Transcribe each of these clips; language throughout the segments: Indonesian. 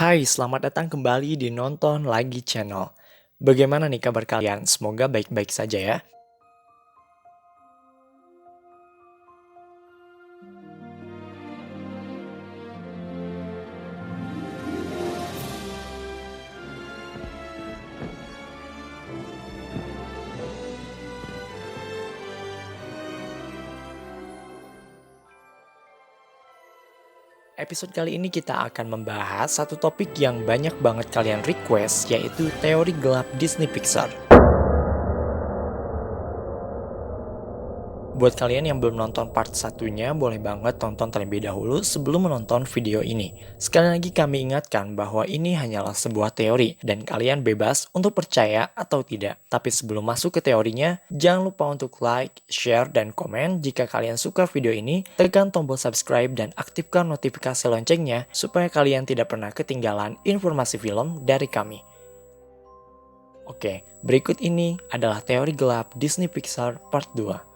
Hai, selamat datang kembali di Nonton Lagi Channel. Bagaimana nih kabar kalian? Semoga baik-baik saja ya. Episode kali ini kita akan membahas satu topik yang banyak banget kalian request, yaitu teori gelap Disney Pixar. Buat kalian yang belum nonton part satunya, boleh banget tonton terlebih dahulu sebelum menonton video ini. Sekali lagi kami ingatkan bahwa ini hanyalah sebuah teori, dan kalian bebas untuk percaya atau tidak. Tapi sebelum masuk ke teorinya, jangan lupa untuk like, share, dan komen jika kalian suka video ini, tekan tombol subscribe dan aktifkan notifikasi loncengnya supaya kalian tidak pernah ketinggalan informasi film dari kami. Oke, berikut ini adalah teori gelap Disney Pixar part 2.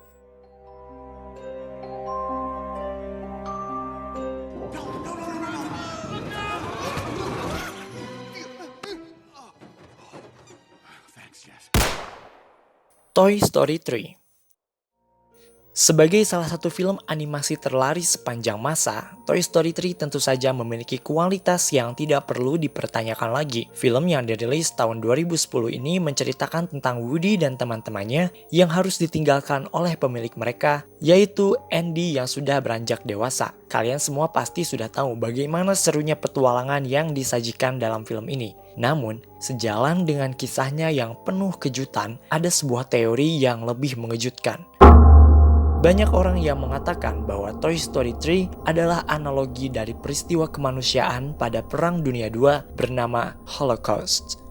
Toy Story 3. Sebagai salah satu film animasi terlaris sepanjang masa, Toy Story 3 tentu saja memiliki kualitas yang tidak perlu dipertanyakan lagi. Film yang dirilis tahun 2010 ini menceritakan tentang Woody dan teman-temannya yang harus ditinggalkan oleh pemilik mereka, yaitu Andy yang sudah beranjak dewasa. Kalian semua pasti sudah tahu bagaimana serunya petualangan yang disajikan dalam film ini. Namun, sejalan dengan kisahnya yang penuh kejutan, ada sebuah teori yang lebih mengejutkan. Banyak orang yang mengatakan bahwa Toy Story 3 adalah analogi dari peristiwa kemanusiaan pada Perang Dunia II bernama Holocaust.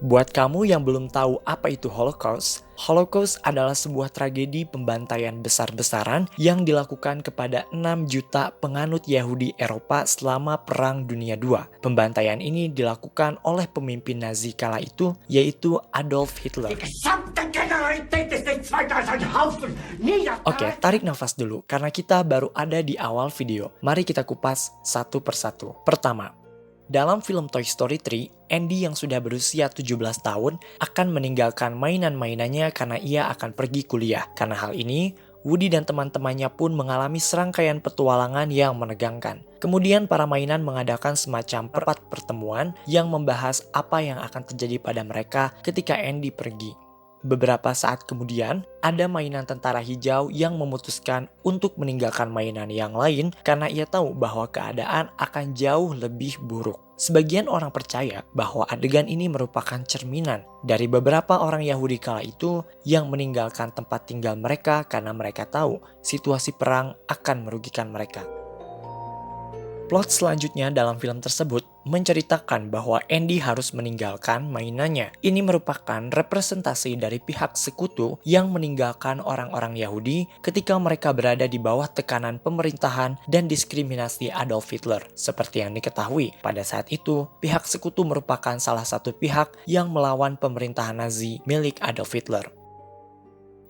Buat kamu yang belum tahu apa itu Holocaust, Holocaust adalah sebuah tragedi pembantaian besar-besaran yang dilakukan kepada 6 juta penganut Yahudi Eropa selama Perang Dunia II. Pembantaian ini dilakukan oleh pemimpin Nazi kala itu, yaitu Adolf Hitler. Oke, tarik nafas dulu karena kita baru ada di awal video. Mari kita kupas satu persatu. Pertama, dalam film Toy Story 3, Andy yang sudah berusia 17 tahun akan meninggalkan mainan-mainannya karena ia akan pergi kuliah. Karena hal ini, Woody dan teman-temannya pun mengalami serangkaian petualangan yang menegangkan. Kemudian para mainan mengadakan semacam pertemuan yang membahas apa yang akan terjadi pada mereka ketika Andy pergi. Beberapa saat kemudian, ada mainan tentara hijau yang memutuskan untuk meninggalkan mainan yang lain karena ia tahu bahwa keadaan akan jauh lebih buruk. Sebagian orang percaya bahwa adegan ini merupakan cerminan dari beberapa orang Yahudi kala itu yang meninggalkan tempat tinggal mereka karena mereka tahu situasi perang akan merugikan mereka. Plot selanjutnya dalam film tersebut menceritakan bahwa Andy harus meninggalkan mainannya. Ini merupakan representasi dari pihak sekutu yang meninggalkan orang-orang Yahudi ketika mereka berada di bawah tekanan pemerintahan dan diskriminasi Adolf Hitler. Seperti yang diketahui, pada saat itu pihak sekutu merupakan salah satu pihak yang melawan pemerintahan Nazi milik Adolf Hitler.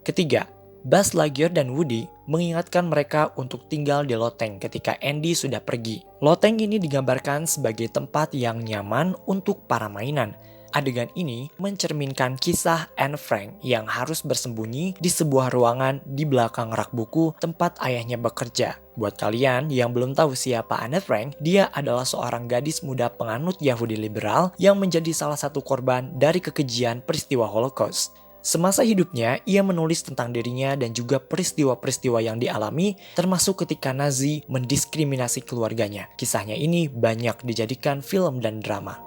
Ketiga, Buzz Lightyear dan Woody mengingatkan mereka untuk tinggal di loteng ketika Andy sudah pergi. Loteng ini digambarkan sebagai tempat yang nyaman untuk para mainan. Adegan ini mencerminkan kisah Anne Frank yang harus bersembunyi di sebuah ruangan di belakang rak buku tempat ayahnya bekerja. Buat kalian yang belum tahu siapa Anne Frank, dia adalah seorang gadis muda penganut Yahudi liberal yang menjadi salah satu korban dari kekejian peristiwa Holocaust. Semasa hidupnya, ia menulis tentang dirinya dan juga peristiwa-peristiwa yang dialami, termasuk ketika Nazi mendiskriminasi keluarganya. Kisahnya ini banyak dijadikan film dan drama.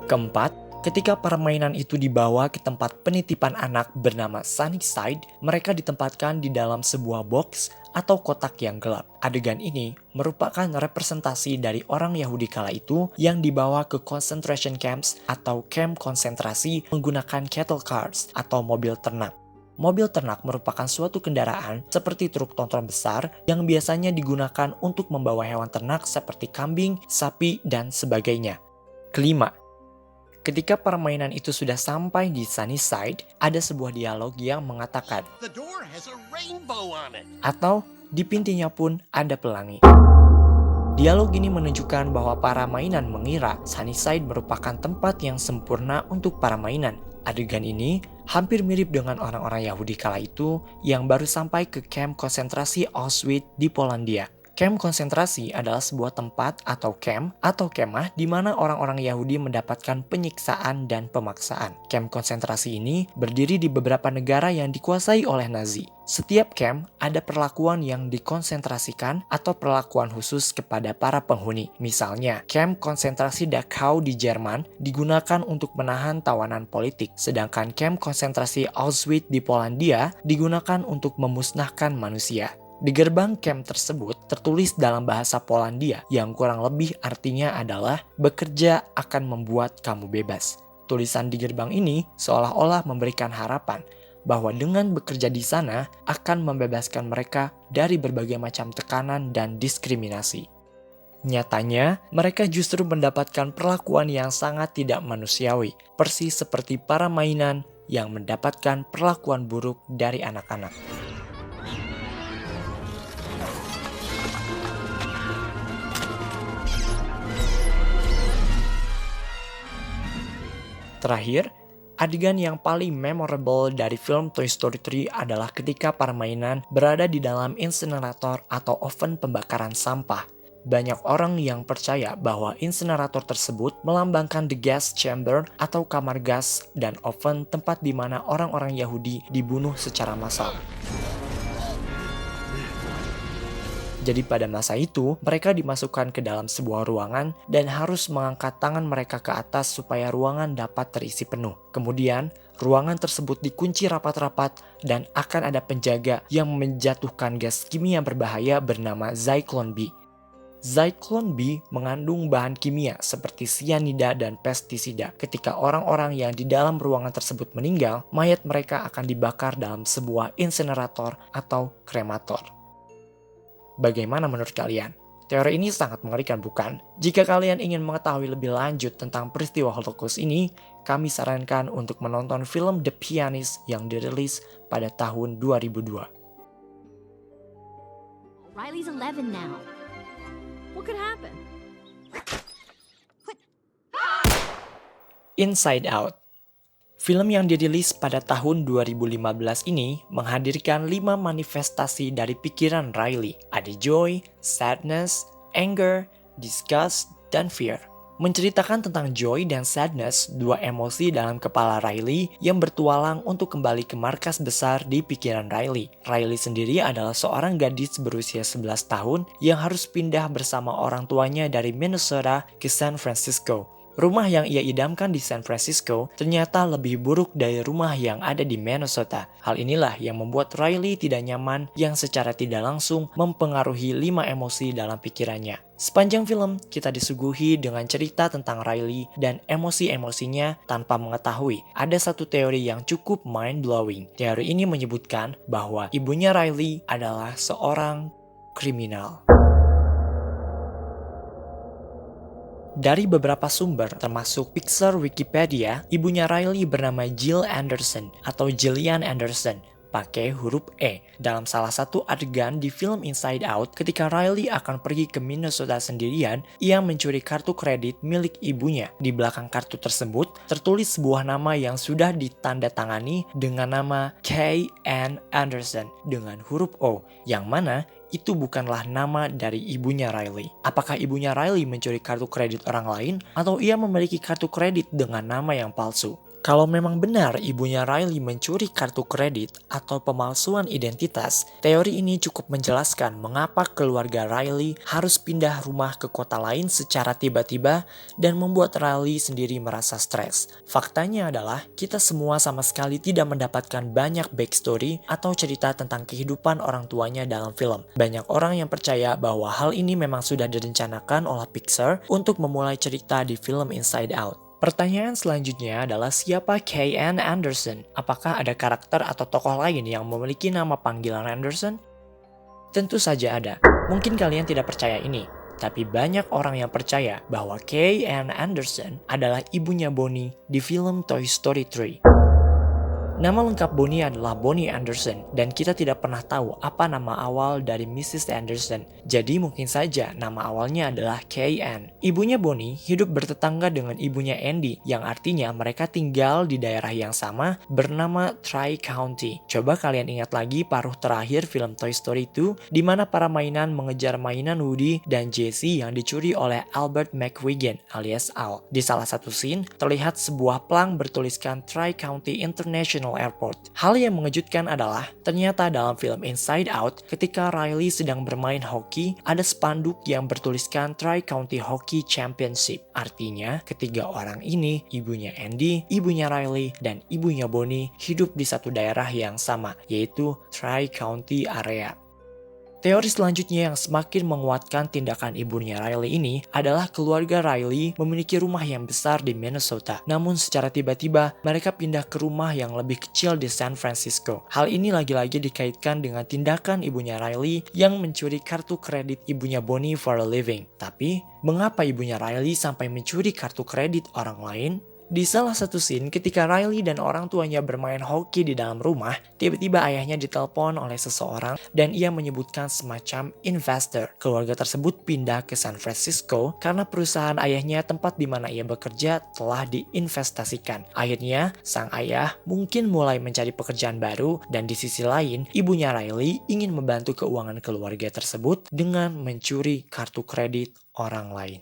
Keempat, ketika permainan itu dibawa ke tempat penitipan anak bernama Sunnyside, mereka ditempatkan di dalam sebuah box atau kotak yang gelap. Adegan ini merupakan representasi dari orang Yahudi kala itu yang dibawa ke concentration camps atau camp konsentrasi menggunakan cattle cars atau mobil ternak. Mobil ternak merupakan suatu kendaraan seperti truk tonton besar yang biasanya digunakan untuk membawa hewan ternak seperti kambing, sapi, dan sebagainya. Kelima, ketika permainan itu sudah sampai di Sunnyside, ada sebuah dialog yang mengatakan, atau di pintunya pun ada pelangi. Dialog ini menunjukkan bahwa para mainan mengira Sunnyside merupakan tempat yang sempurna untuk para mainan. Adegan ini hampir mirip dengan orang-orang Yahudi kala itu yang baru sampai ke kamp konsentrasi Auschwitz di Polandia. Kamp konsentrasi adalah sebuah tempat atau camp atau kemah di mana orang-orang Yahudi mendapatkan penyiksaan dan pemaksaan. Kamp konsentrasi ini berdiri di beberapa negara yang dikuasai oleh Nazi. Setiap camp ada perlakuan yang dikonsentrasikan atau perlakuan khusus kepada para penghuni. Misalnya, kamp konsentrasi Dachau di Jerman digunakan untuk menahan tawanan politik, sedangkan kamp konsentrasi Auschwitz di Polandia digunakan untuk memusnahkan manusia. Di gerbang camp tersebut tertulis dalam bahasa Polandia yang kurang lebih artinya adalah bekerja akan membuat kamu bebas. Tulisan di gerbang ini seolah-olah memberikan harapan bahwa dengan bekerja di sana akan membebaskan mereka dari berbagai macam tekanan dan diskriminasi. Nyatanya, mereka justru mendapatkan perlakuan yang sangat tidak manusiawi, persis seperti para mainan yang mendapatkan perlakuan buruk dari anak-anak. Terakhir, adegan yang paling memorable dari film Toy Story 3 adalah ketika para mainan berada di dalam insinerator atau oven pembakaran sampah. Banyak orang yang percaya bahwa insinerator tersebut melambangkan the gas chamber atau kamar gas dan oven tempat di mana orang-orang Yahudi dibunuh secara massal. Jadi pada masa itu, mereka dimasukkan ke dalam sebuah ruangan dan harus mengangkat tangan mereka ke atas supaya ruangan dapat terisi penuh. Kemudian, ruangan tersebut dikunci rapat-rapat dan akan ada penjaga yang menjatuhkan gas kimia berbahaya bernama Zyklon B. Zyklon B mengandung bahan kimia seperti sianida dan pestisida. Ketika orang-orang yang di dalam ruangan tersebut meninggal, mayat mereka akan dibakar dalam sebuah insinerator atau kremator. Bagaimana menurut kalian? Teori ini sangat mengerikan, bukan? Jika kalian ingin mengetahui lebih lanjut tentang peristiwa Holocaust ini, kami sarankan untuk menonton film The Pianist yang dirilis pada tahun 2002. Riley's 11 now. What could happen? Inside Out. Film yang dirilis pada tahun 2015 ini menghadirkan 5 manifestasi dari pikiran Riley. Ada joy, sadness, anger, disgust, dan fear. Menceritakan tentang joy dan sadness, dua emosi dalam kepala Riley yang bertualang untuk kembali ke markas besar di pikiran Riley. Riley sendiri adalah seorang gadis berusia 11 tahun yang harus pindah bersama orang tuanya dari Minnesota ke San Francisco. Rumah yang ia idamkan di San Francisco ternyata lebih buruk dari rumah yang ada di Minnesota. Hal inilah yang membuat Riley tidak nyaman yang secara tidak langsung mempengaruhi 5 emosi dalam pikirannya. Sepanjang film, kita disuguhi dengan cerita tentang Riley dan emosi-emosinya tanpa mengetahui. Ada satu teori yang cukup mind-blowing. Teori ini menyebutkan bahwa ibunya Riley adalah seorang kriminal. Dari beberapa sumber, termasuk Pixar Wikipedia, ibunya Riley bernama Jill Anderson atau Gillian Anderson, pakai huruf E. Dalam salah satu adegan di film Inside Out, ketika Riley akan pergi ke Minnesota sendirian, ia mencuri kartu kredit milik ibunya. Di belakang kartu tersebut, tertulis sebuah nama yang sudah ditandatangani dengan nama K.N. Anderson dengan huruf O, yang mana itu bukanlah nama dari ibunya Riley. Apakah ibunya Riley mencuri kartu kredit orang lain, atau ia memiliki kartu kredit dengan nama yang palsu? Kalau memang benar ibunya Riley mencuri kartu kredit atau pemalsuan identitas, teori ini cukup menjelaskan mengapa keluarga Riley harus pindah rumah ke kota lain secara tiba-tiba dan membuat Riley sendiri merasa stres. Faktanya adalah kita semua sama sekali tidak mendapatkan banyak backstory atau cerita tentang kehidupan orang tuanya dalam film. Banyak orang yang percaya bahwa hal ini memang sudah direncanakan oleh Pixar untuk memulai cerita di film Inside Out. Pertanyaan selanjutnya adalah siapa K.N. Anderson? Apakah ada karakter atau tokoh lain yang memiliki nama panggilan Anderson? Tentu saja ada. Mungkin kalian tidak percaya ini, tapi banyak orang yang percaya bahwa K.N. Anderson adalah ibunya Bonnie di film Toy Story 3. Nama lengkap Bonnie adalah Bonnie Anderson, dan kita tidak pernah tahu apa nama awal dari Mrs. Anderson. Jadi mungkin saja nama awalnya adalah K.N. Ibunya Bonnie hidup bertetangga dengan ibunya Andy, yang artinya mereka tinggal di daerah yang sama bernama Tri-County. Coba kalian ingat lagi paruh terakhir film Toy Story 2, di mana para mainan mengejar mainan Woody dan Jessie yang dicuri oleh Albert McQuiggan alias Al. Di salah satu scene, terlihat sebuah plang bertuliskan Tri-County International Airport. Hal yang mengejutkan adalah ternyata dalam film Inside Out, ketika Riley sedang bermain hoki, ada spanduk yang bertuliskan Tri-County Hockey Championship. Artinya, ketiga orang ini, ibunya Andy, ibunya Riley, dan ibunya Bonnie hidup di satu daerah yang sama, yaitu Tri-County Area. Teori selanjutnya yang semakin menguatkan tindakan ibunya Riley ini adalah keluarga Riley memiliki rumah yang besar di Minnesota. Namun secara tiba-tiba mereka pindah ke rumah yang lebih kecil di San Francisco. Hal ini lagi-lagi dikaitkan dengan tindakan ibunya Riley yang mencuri kartu kredit ibunya Bonnie for a living. Tapi, mengapa ibunya Riley sampai mencuri kartu kredit orang lain? Di salah satu scene ketika Riley dan orang tuanya bermain hoki di dalam rumah, tiba-tiba ayahnya ditelepon oleh seseorang dan ia menyebutkan semacam investor. Keluarga tersebut pindah ke San Francisco karena perusahaan ayahnya, tempat di mana ia bekerja, telah diinvestasikan. Akhirnya, sang ayah mungkin mulai mencari pekerjaan baru, dan di sisi lain, ibunya Riley ingin membantu keuangan keluarga tersebut dengan mencuri kartu kredit orang lain.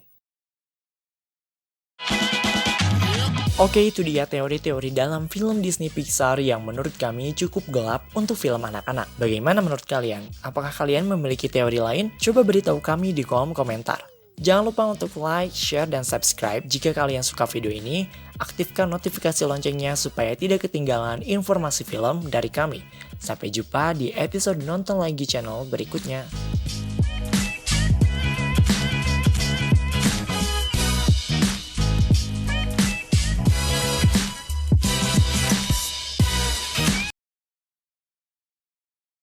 Oke, itu dia teori-teori dalam film Disney Pixar yang menurut kami cukup gelap untuk film anak-anak. Bagaimana menurut kalian? Apakah kalian memiliki teori lain? Coba beritahu kami di kolom komentar. Jangan lupa untuk like, share, dan subscribe jika kalian suka video ini. Aktifkan notifikasi loncengnya supaya tidak ketinggalan informasi film dari kami. Sampai jumpa di episode Nonton Lagi channel berikutnya.